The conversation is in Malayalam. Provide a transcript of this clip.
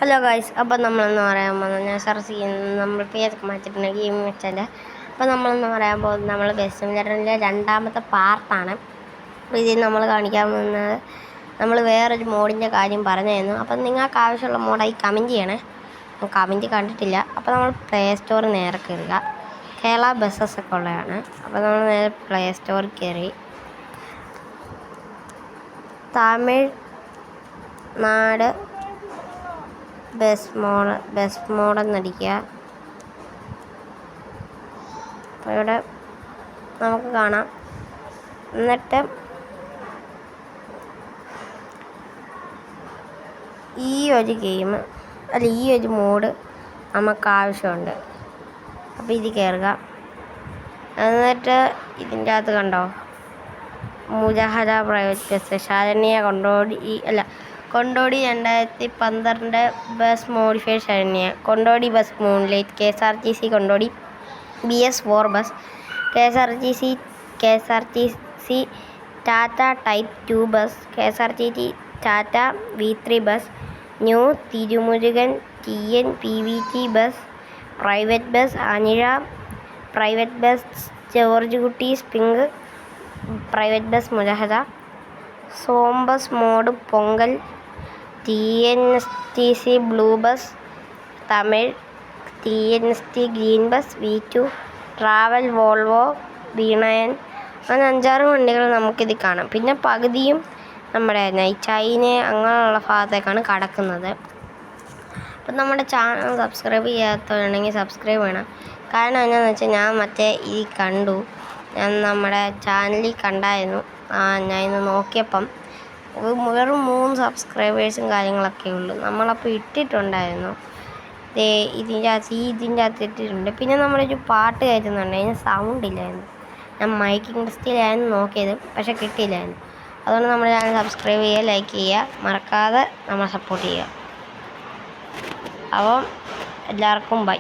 ഹലോ ഗൈസ്, അപ്പോൾ നമ്മളെന്ന് പറയാൻ പോകുന്നത് ഞാൻ സെർച്ച് ചെയ്യുന്നത് നമ്മൾ പേരൊക്കെ മാറ്റിയിട്ടുണ്ട് ഗെയിം വെച്ചാൽ. അപ്പോൾ നമ്മളെന്ന് പറയാൻ പോകുന്നത് നമ്മൾ ബെസ്റ്റ് സിമുലേറ്ററിൻ്റെ രണ്ടാമത്തെ പാർട്ടാണ്. അപ്പോൾ ഇതിൽ നമ്മൾ കാണിക്കാൻ പോകുന്നത് നമ്മൾ വേറൊരു മോഡിൻ്റെ കാര്യം പറഞ്ഞായിരുന്നു. അപ്പം നിങ്ങൾക്ക് ആവശ്യമുള്ള മോഡായി കമൻറ്റ് ചെയ്യണേ. കമൻറ്റ് കണ്ടിട്ടില്ല. അപ്പോൾ നമ്മൾ പ്ലേ സ്റ്റോറിൽ നേരെ കയറുക. കേരള ബസ്സൊക്കെ ഉള്ളതാണ്. അപ്പോൾ നമ്മൾ നേരെ പ്ലേ സ്റ്റോറിൽ കയറി തമിഴ്നാട് ബസ് മോഡെന്നടിക്കുക. അപ്പോൾ ഇവിടെ നമുക്ക് കാണാം. എന്നിട്ട് ഈ ഒരു മോഡ് നമുക്ക് ആവശ്യമുണ്ട്. അപ്പോൾ ഇത് കയറുക. എന്നിട്ട് ഇതിൻ്റെ അകത്ത് കണ്ടോ, Mujahara private bus Saranya Kondotty 2012 bus modified Saranya, Kondotty bus moonlight, KSRTC Kondotty BS4 bus, KSRTC Tata type 2 bus, KSRTC Tata V3 bus, new Thirumurugan TNPVT bus, private bus Anizha, private bus George Kutty spring, private bus Mujahara, സോംബസ് mod Pongal, TNSTC blue bus, Tamil TNST green bus, V2 travel Volvo V9. അങ്ങനെ 5-6 വണ്ടികൾ നമുക്കിത് കാണാം. പിന്നെ പകുതിയും നമ്മുടെ ചൈന അങ്ങനെയുള്ള ഭാഗത്തേക്കാണ് കടക്കുന്നത്. അപ്പം നമ്മുടെ ചാനൽ സബ്സ്ക്രൈബ് ചെയ്യാത്തവരുണ്ടെങ്കിൽ സബ്സ്ക്രൈബ് ചെയ്യണം. കാരണം എന്താണെന്ന് വെച്ചാൽ ഞാൻ നമ്മുടെ ചാനലിൽ കണ്ടായിരുന്നു. ഞാൻ ഇന്ന് നോക്കിയപ്പം വെറും 3 സബ്സ്ക്രൈബേഴ്സും കാര്യങ്ങളൊക്കെ ഉള്ളൂ. നമ്മളപ്പോൾ ഇട്ടിട്ടുണ്ടായിരുന്നു. ഇതിൻ്റെ അകത്ത് ഇട്ടിട്ടുണ്ട്. പിന്നെ നമ്മളൊരു പാട്ട് കയറ്റുന്നുണ്ട്, അതിന് സൗണ്ട് ഇല്ലായിരുന്നു. ഞാൻ മൈക്കിംഗ് ടെസ്റ്റിലായിരുന്നു നോക്കിയത്, പക്ഷെ കിട്ടിയില്ലായിരുന്നു. അതുകൊണ്ട് നമ്മുടെ ചാനൽ സബ്സ്ക്രൈബ് ചെയ്യുക, ലൈക്ക് ചെയ്യുക, മറക്കാതെ നമ്മളെ സപ്പോർട്ട് ചെയ്യുക. അപ്പം എല്ലാവർക്കും ബൈ.